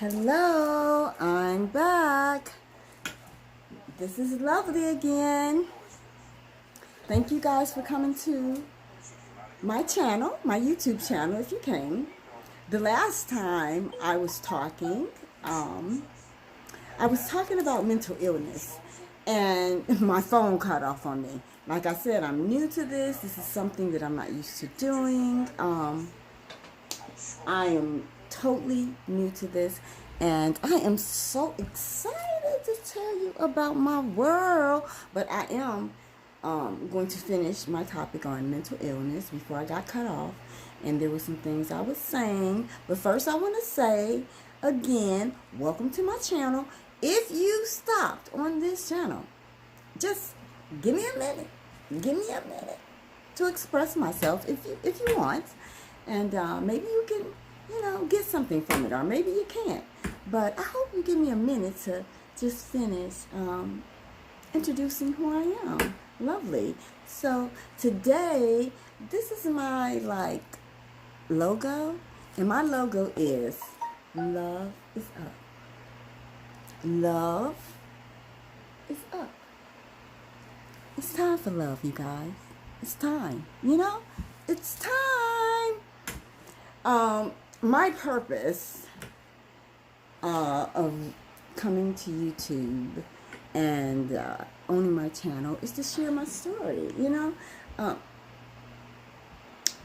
Hello, I'm back. This is Lovely again. Thank you guys for coming to my channel, my YouTube channel, if you came. The last time I was talking about mental illness, and my phone cut off on me. Like I said, I'm new to this. This is something that I'm not used to doing. I am totally new to this, and I am so excited to tell you about my world. But I am going to finish my topic on mental illness before I got cut off, and there were some things I was saying. But first, I want to say again, welcome to my channel. If you stopped on this channel, just give me a minute. Give me a minute to express myself if you want, and maybe you can, get something from it, or maybe you can't. But I hope you give me a minute to just finish introducing who I am. Lovely. So today, this is my logo, and my logo is love is up. Love is up. It's time for love, you guys. It's time. It's time. My purpose of coming to YouTube and owning my channel is to share my story,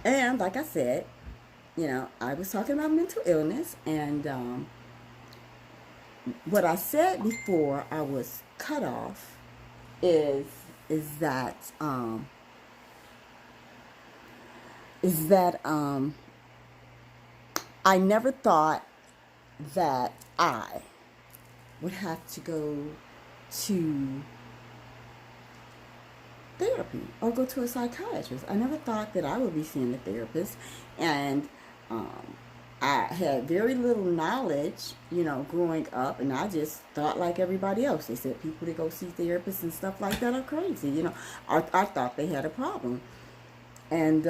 and like I said, I was talking about mental illness, and what I said before I was cut off is that I never thought that I would have to go to therapy or go to a psychiatrist. I never thought that I would be seeing a therapist, and I had very little knowledge, growing up, and I just thought like everybody else. They said people that go see therapists and stuff like that are crazy. I thought they had a problem, and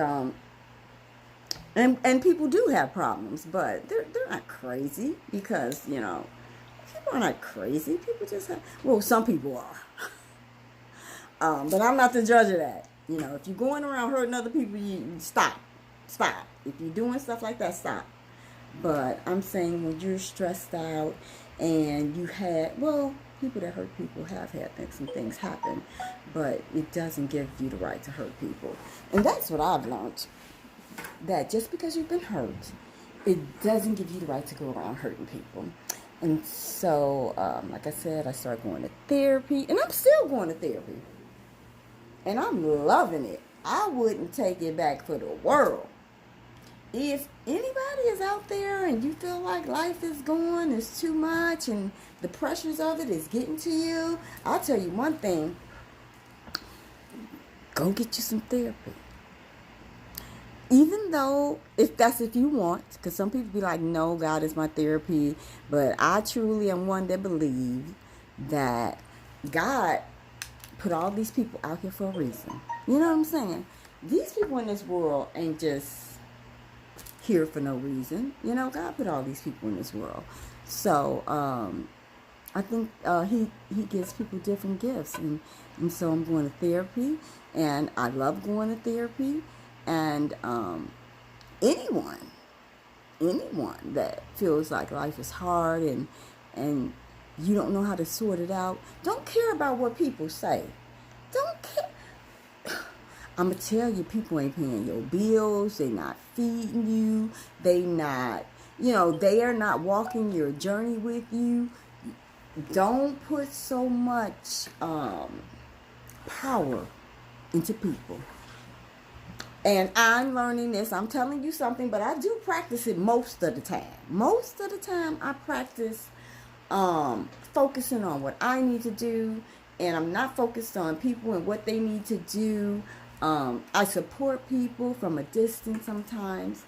people do have problems, but they're not crazy, because people are not crazy. People just have, some people are. But I'm not the judge of that. If you're going around hurting other people, you stop. If you're doing stuff like that, stop. But I'm saying when you're stressed out and you had, people that hurt people have had some things happen, but it doesn't give you the right to hurt people. And that's what I've learned. That just because you've been hurt, it doesn't give you the right to go around hurting people. And so, like I said, I started going to therapy, and I'm still going to therapy. And I'm loving it. I wouldn't take it back for the world. If anybody is out there and you feel like life is going, it's too much, and the pressures of it is getting to you, I'll tell you one thing. Go get you some therapy. Even though, if you want, because some people be like, no, God is my therapy. But I truly am one that believes that God put all these people out here for a reason. You know what I'm saying? These people in this world ain't just here for no reason. God put all these people in this world. So, I think he gives people different gifts. And so I'm going to therapy, and I love going to therapy. And anyone that feels like life is hard and you don't know how to sort it out, don't care about what people say. Don't care. I'm going to tell you, people ain't paying your bills. They not feeding you. They not, they are not walking your journey with you. Don't put so much power into people. And I'm learning this. I'm telling you something, but I do practice it most of the time. Most of the time, I practice focusing on what I need to do, and I'm not focused on people and what they need to do. I support people from a distance sometimes,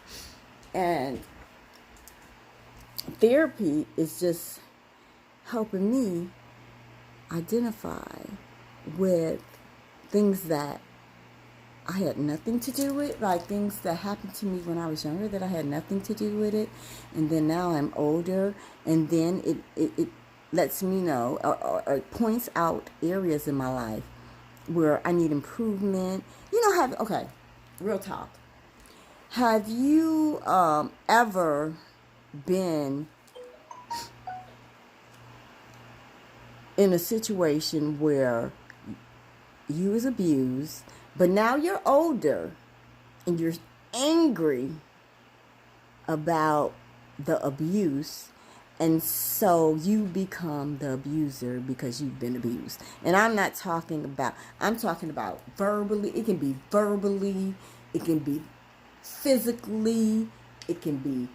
and therapy is just helping me identify with things that I had nothing to do with, like things that happened to me when I was younger that I had nothing to do with it. And then now I'm older, and then it lets me know, or points out areas in my life where I need improvement. Okay, real talk. Have you ever been in a situation where you was abused, but now you're older and you're angry about the abuse, and so you become the abuser because you've been abused? And I'm talking about verbally. It can be verbally, it can be physically, it can be,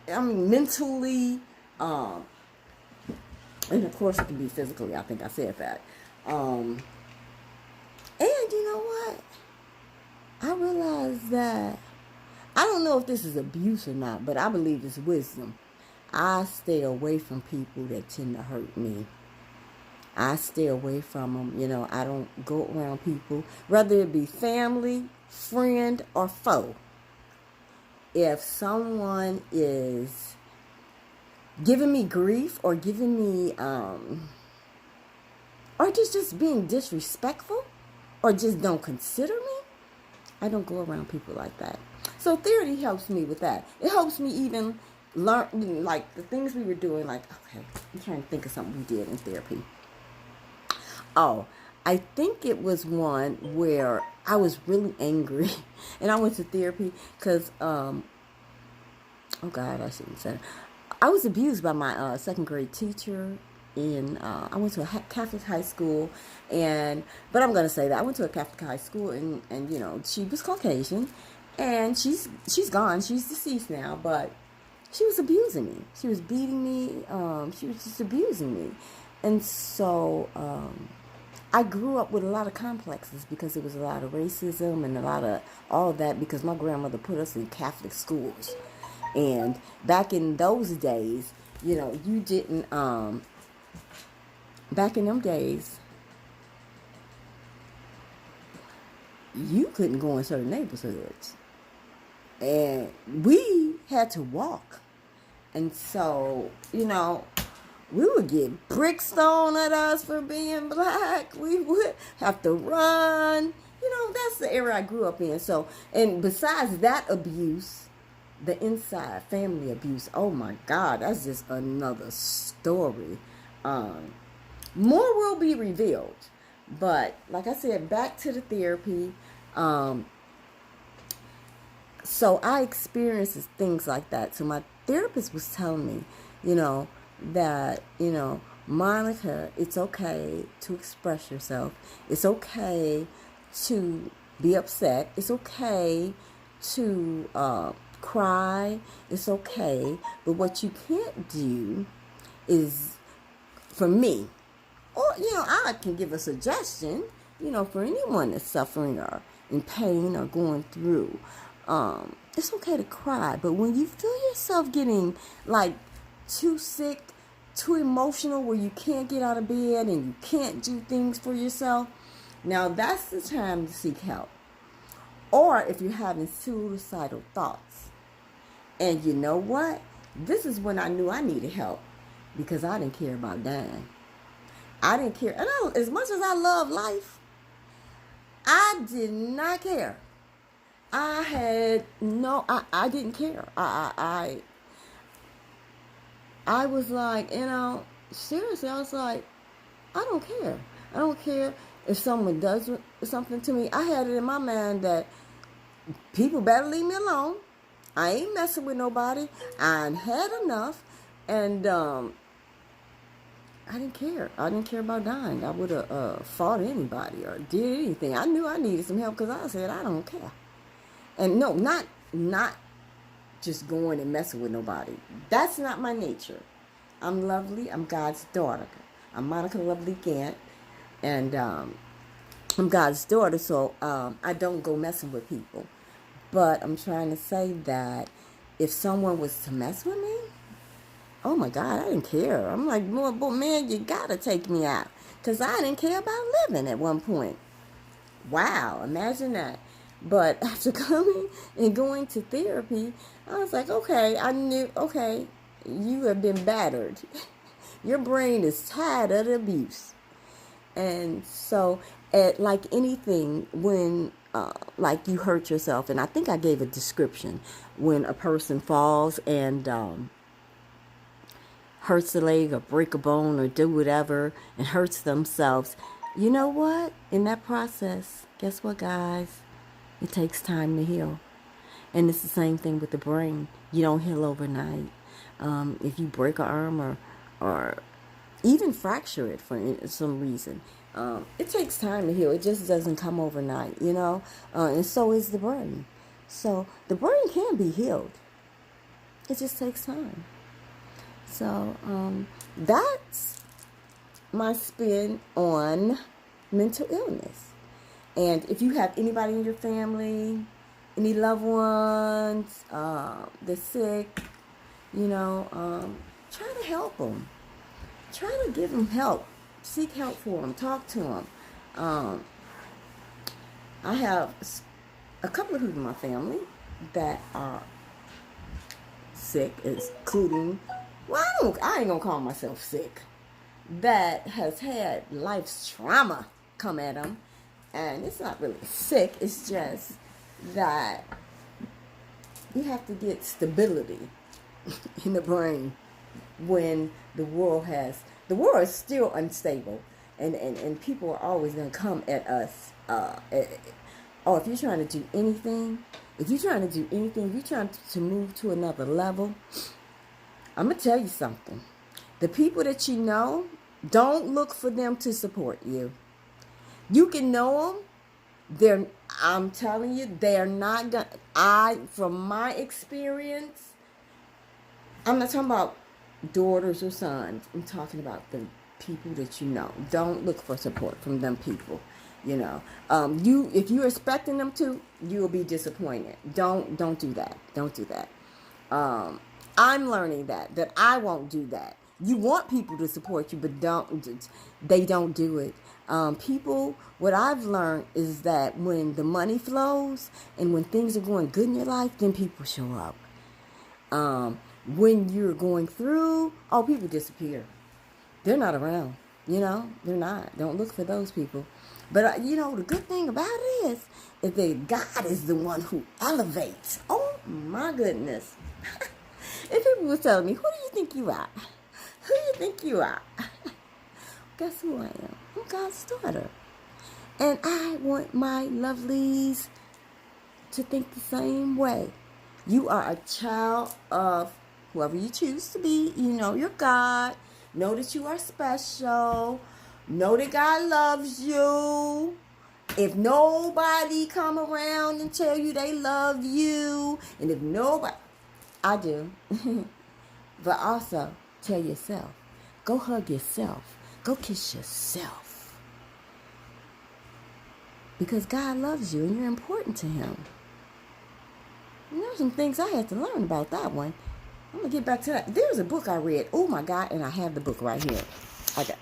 mentally, and of course it can be physically. I think I said that. And you know what? I realized that, I don't know if this is abuse or not, but I believe it's wisdom. I stay away from people that tend to hurt me. I stay away from them. I don't go around people, whether it be family, friend, or foe. If someone is giving me grief or giving me, or just being disrespectful or just don't consider me, I don't go around people like that. So therapy helps me with that. It helps me even learn, like the things we were doing, like, okay, I'm trying to think of something we did in therapy. Oh, I think it was one where I was really angry and I went to therapy because, oh God, I shouldn't say it. I was abused by my second grade teacher. I went to a Catholic high school, but I'm gonna say that I went to a Catholic high school, and she was Caucasian, and she's gone, she's deceased now, but she was abusing me. She was beating me. She was just abusing me, and so I grew up with a lot of complexes because there was a lot of racism and a lot of all of that because my grandmother put us in Catholic schools, and back in those days, you didn't. Back in them days, you couldn't go in certain neighborhoods. And we had to walk. And so, we would get bricks thrown at us for being black. We would have to run. That's the era I grew up in. So, and besides that abuse, the inside family abuse, oh my God, that's just another story. More will be revealed. But like I said, back to the therapy. So I experienced things like that. So my therapist was telling me, that, Monica, it's okay to express yourself. It's okay to be upset. It's okay to cry. It's okay. But what you can't do is, for me, or, I can give a suggestion, for anyone that's suffering or in pain or going through. It's okay to cry, but when you feel yourself getting like too sick, too emotional, where you can't get out of bed and you can't do things for yourself, now that's the time to seek help. Or if you're having suicidal thoughts. And you know what? This is when I knew I needed help, because I didn't care about dying. I didn't care. And as much as I love life, I did not care. I didn't care. I was like, seriously, I was like, I don't care. I don't care if someone does something to me. I had it in my mind that people better leave me alone. I ain't messing with nobody. I had enough. And I didn't care. I didn't care about dying. I would have fought anybody or did anything. I knew I needed some help because I said, I don't care. And no, not just going and messing with nobody. That's not my nature. I'm lovely. I'm God's daughter. I'm MonicalovelyGant. And I'm God's daughter, so I don't go messing with people. But I'm trying to say that if someone was to mess with me, oh my God, I didn't care. I'm like, man, you gotta take me out. Because I didn't care about living at one point. Wow, imagine that. But after coming and going to therapy, I was like, okay, I knew, okay, you have been battered. Your brain is tired of the abuse. And so, like anything, when like you hurt yourself, and I think I gave a description, when a person falls and hurts a leg or break a bone or do whatever and hurts themselves, you know what? In that process, guess what, guys? It takes time to heal. And it's the same thing with the brain. You don't heal overnight. If you break an arm or even fracture it for some reason, it takes time to heal. It just doesn't come overnight, you know? And so is the brain. So the brain can be healed. It just takes time. So that's my spin on mental illness. And if you have anybody in your family, any loved ones that's sick, you know, try to help them. Try to give them help. Seek help for them. Talk to them. I have a couple of people in my family that are sick, including, well, I ain't gonna call myself sick, that has had life's trauma come at them. And it's not really sick, it's just that you have to get stability in the brain when the world is still unstable, and people are always going to come at us. If you're trying to do anything, if you're trying to move to another level, I'm going to tell you something. The people that you know, don't look for them to support you. You can know them. I'm telling you, they're not gonna. From my experience, I'm not talking about daughters or sons. I'm talking about the people that you know. Don't look for support from them people. You know, if you're expecting them to, you will be disappointed. Don't do that. Don't do that. I'm learning that I won't do that. You want people to support you, but they don't do it. What I've learned is that when the money flows and when things are going good in your life, then people show up. When you're going through, people disappear. They're not around. You know, they're not. Don't look for those people. But, the good thing about it is that God is the one who elevates. Oh, my goodness. If people were telling me, who do you think you are? Who do you think you are? Guess who I am? I'm God's daughter. And I want my lovelies to think the same way. You are a child of whoever you choose to be. You know you're God. Know that you are special. Know that God loves you. If nobody come around and tell you they love you, and if nobody, I do. But also, tell yourself. Go hug yourself. Go kiss yourself. Because God loves you and you're important to Him. And there's some things I had to learn about that one. I'm going to get back to that. There's a book I read. Oh my God. And I have the book right here. Okay.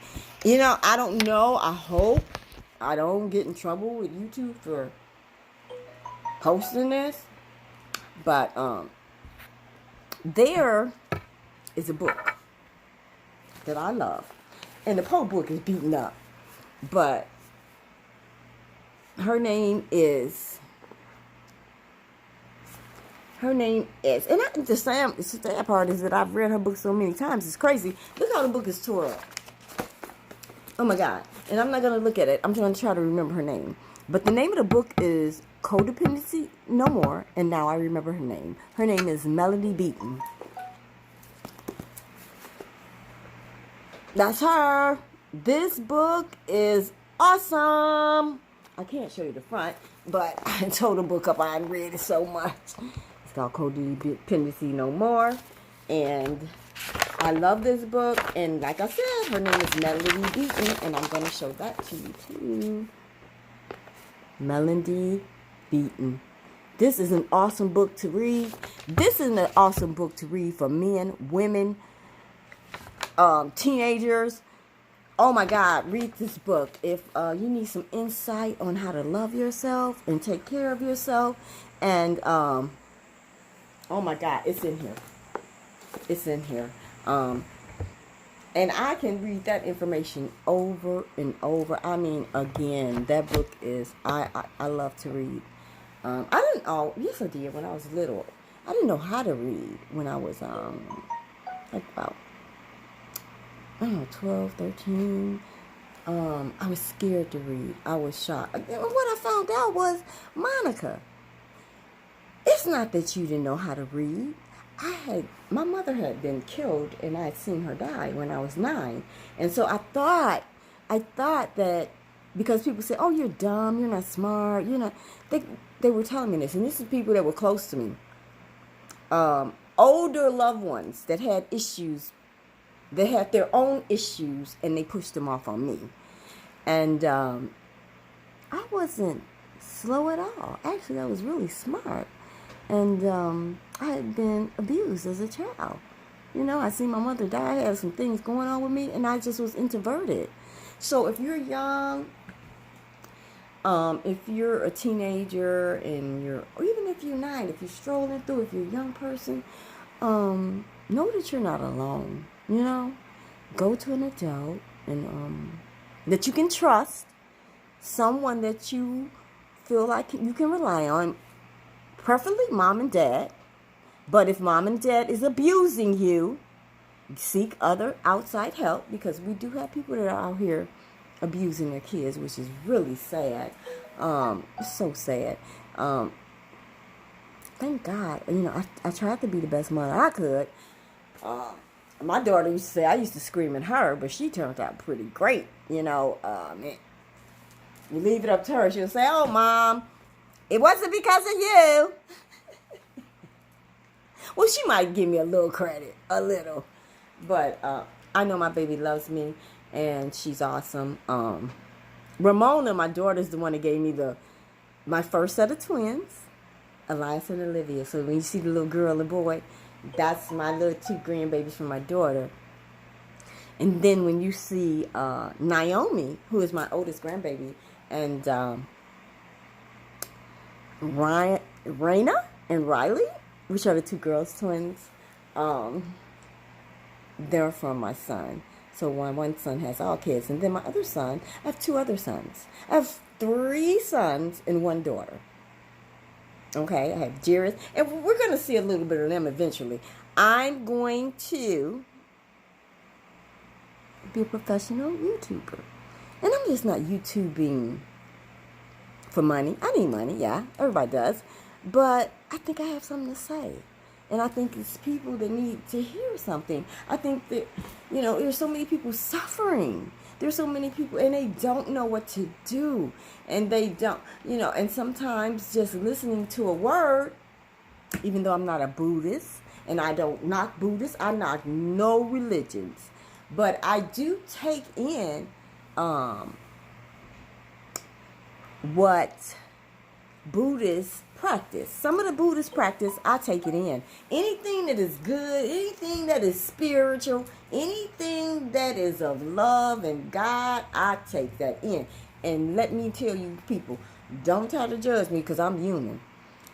I don't know. I hope I don't get in trouble with YouTube for posting this. But there is a book that I love. And the whole book is beaten up. But her name is, and the sad part is that I've read her book so many times. It's crazy. Look how the book is tore up. Oh my God. And I'm not going to look at it. I'm going to try to remember her name. But the name of the book is Codependency No More. And now I remember her name. Her name is Melody Beaton. That's her. This book is awesome. I can't show you the front, but I tore the book up. I read it so much. It's called Codependency No More. And I love this book. And like I said, her name is Melody Beaton. And I'm going to show that to you too. Melody Beaton. This is an awesome book to read. This is an awesome book to read for men, women, teenagers, Oh my God, read this book. If you need some insight on how to love yourself and take care of yourself, and oh my God, it's in here. It's in here. And I can read that information over and over. I mean, again, that book is, I love to read. I didn't, yes I did when I was little. I didn't know how to read when I was, like about, I don't know, 12, 13. I was scared to read. I was shocked. What I found out was, Monica, it's not that you didn't know how to read. My mother had been killed, and I had seen her die when I was 9. And so I thought that, because people say, oh, you're dumb, you're not smart, you're not, they were telling me this, and this is people that were close to me. Older loved ones that had issues, they had their own issues, and they pushed them off on me. And I wasn't slow at all. Actually, I was really smart. And I had been abused as a child. You know, I seen my mother die. I had some things going on with me, and I just was introverted. So if you're young, if you're a teenager, or even if you're 9, if you're strolling through, if you're a young person, know that you're not alone. You know, go to an adult and that you can trust, someone that you feel like you can rely on. Preferably mom and dad. But if mom and dad is abusing you, seek other outside help, because we do have people that are out here abusing their kids, which is really sad. It's so sad. Thank God. You know, I tried to be the best mother I could. My daughter used to say I used to scream at her, but she turned out pretty great. You know, you leave it up to her, she'll say, oh, Mom, it wasn't because of you. Well, she might give me a little credit, a little. But I know my baby loves me, and she's awesome. Ramona, my daughter's the one that gave me my first set of twins, Elias and Olivia. So when you see the little girl and boy, that's my little 2 grandbabies from my daughter. And then when you see Naomi, who is my oldest grandbaby, and Raina and Riley, which are the 2 girls twins, they're from my son. So one son has all kids, and then my other son, I have 2 other sons. I have 3 sons and 1 daughter. Okay, I have Jared, and we're going to see a little bit of them eventually. I'm going to be a professional YouTuber. And I'm just not YouTubing for money. I need money, yeah, everybody does. But I think I have something to say. And I think it's people that need to hear something. I think that, you know, there's so many people suffering. There's so many people, and they don't know what to do. And they don't, you know, and sometimes just listening to a word, even though I'm not a Buddhist, and I don't knock Buddhists, I knock no religions. But I do take in what Buddhists practice. Some of the Buddhist practice, I take it in. Anything that is good, anything that is spiritual, anything that is of love and God, I take that in. And let me tell you people, don't try to judge me, because I'm human.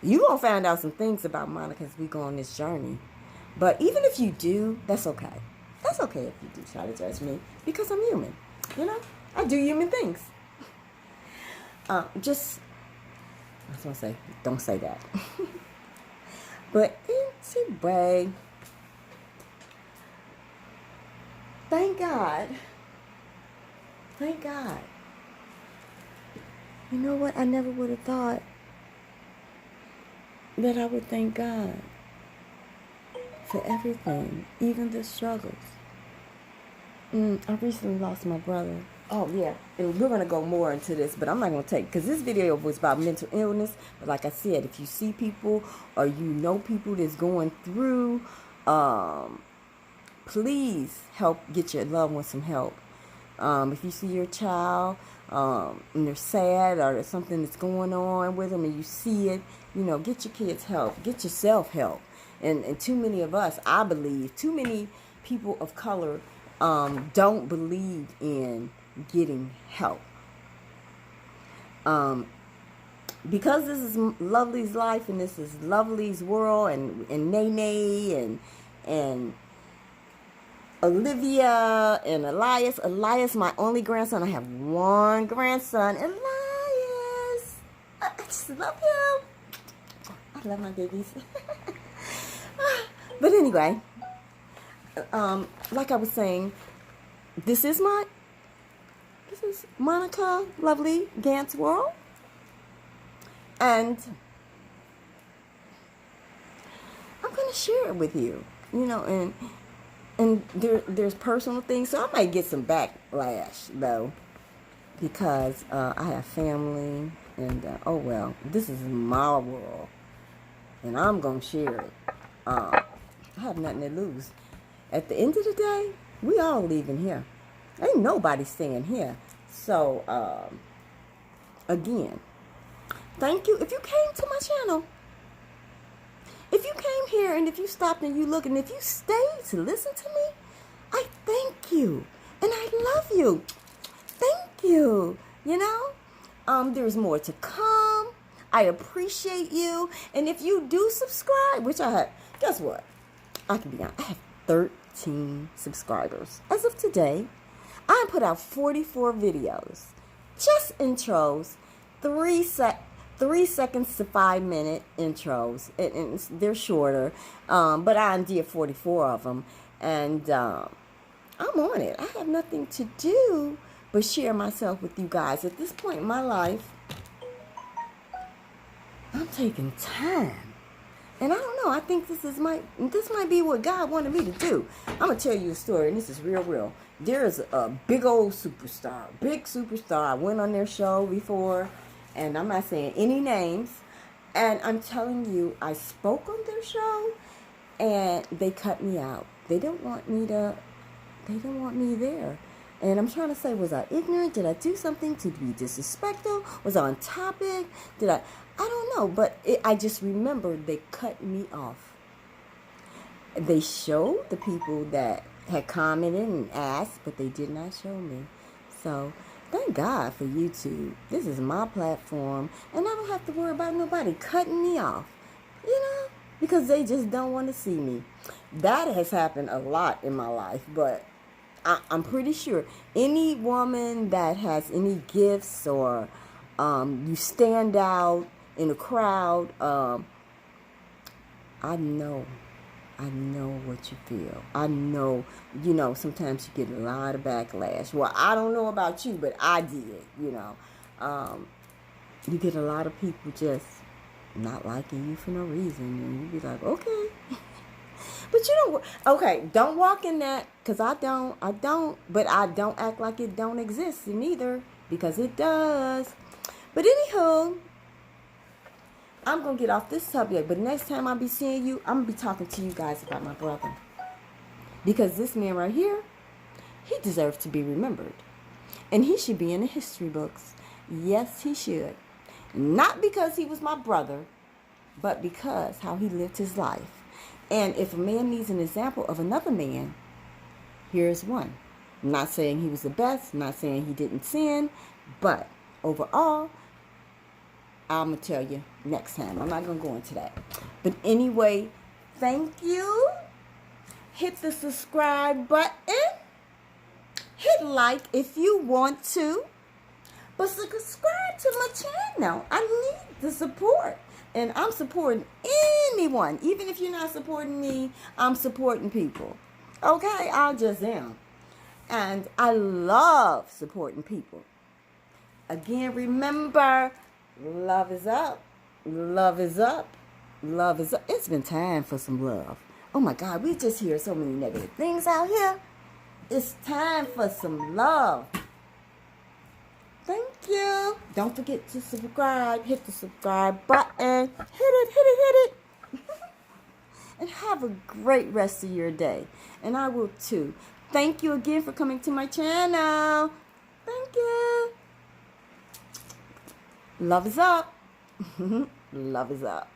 You're going to find out some things about Monica as we go on this journey. But even if you do, that's okay. That's okay if you do try to judge me, because I'm human. You know, I do human things. I was going to say, don't say that. But anyway, thank God. Thank God. You know what? I never would have thought that I would thank God for everything, even the struggles. I recently lost my brother. Oh, yeah. And we're going to go more into this, but I'm not going to take, because this video was about mental illness. But like I said, if you see people or you know people that's going through, please help get your loved ones some help. If you see your child and they're sad, or there's something that's going on with them and you see it, you know, get your kids help. Get yourself help. And too many of us, I believe, too many people of color don't believe in getting help. Because this is Lovely's life and this is Lovely's world, and Nene and Olivia and Elias, my only grandson. I have one grandson, Elias. I just love him. I love my babies. But anyway, like I was saying, this is Monica Lovely Gant's world. And I'm going to share it with you, and there's personal things, so I might get some backlash, though, because I have family, and, oh, well, this is my world, and I'm going to share it. I have nothing to lose. At the end of the day, we all leaving here. Ain't nobody staying here. So, again, thank you. If you came to my channel, if you came here and if you stopped and you look and if you stayed to listen to me, I thank you. And I love you. Thank you. There's more to come. I appreciate you. And if you do subscribe, which I have, guess what? I can be honest. I have 13 subscribers. As of today, I put out 44 videos. Just intros. 3 seconds to 5 minute intros, and they're shorter, but I did 44 of them, and I'm on it. I have nothing to do but share myself with you guys. At this point in my life, I'm taking time, and I don't know. I think this might be what God wanted me to do. I'm gonna tell you a story, and this is real. There's a big superstar. I went on their show before. And I'm not saying any names. And I'm telling you, I spoke on their show and they cut me out. They don't want me there. And I'm trying to say, was I ignorant? Did I do something to be disrespectful? Was I on topic? I don't know. But I just remembered they cut me off. They showed the people that had commented and asked, but they did not show me. So thank God for YouTube. This is my platform, and I don't have to worry about nobody cutting me off, because they just don't want to see me. That has happened a lot in my life, but I'm pretty sure any woman that has any gifts or you stand out in a crowd, I know what you feel. I know, sometimes you get a lot of backlash. Well, I don't know about you, but I did, You get a lot of people just not liking you for no reason. And you be like, okay. But don't walk in that, because I don't, but I don't act like it don't exist neither, because it does. But anywho, I'm going to get off this subject, but next time I'll be seeing you, I'm going to be talking to you guys about my brother. Because this man right here, he deserves to be remembered. And he should be in the history books. Yes, he should. Not because he was my brother, but because how he lived his life. And if a man needs an example of another man, here's one. I'm not saying he was the best, not saying he didn't sin, but overall, I'm going to tell you next time. I'm not going to go into that. But anyway, thank you. Hit the subscribe button. Hit like if you want to. But subscribe to my channel. I need the support. And I'm supporting anyone. Even if you're not supporting me, I'm supporting people. Okay? I just am. And I love supporting people. Again, remember, love is up. Love is up. Love is up. It's been time for some love. Oh my God, we just hear so many negative things out here. It's time for some love. Thank you. Don't forget to subscribe. Hit the subscribe button. Hit it. And have a great rest of your day. And I will too. Thank you again for coming to my channel. Thank you. Love is up. Love is up.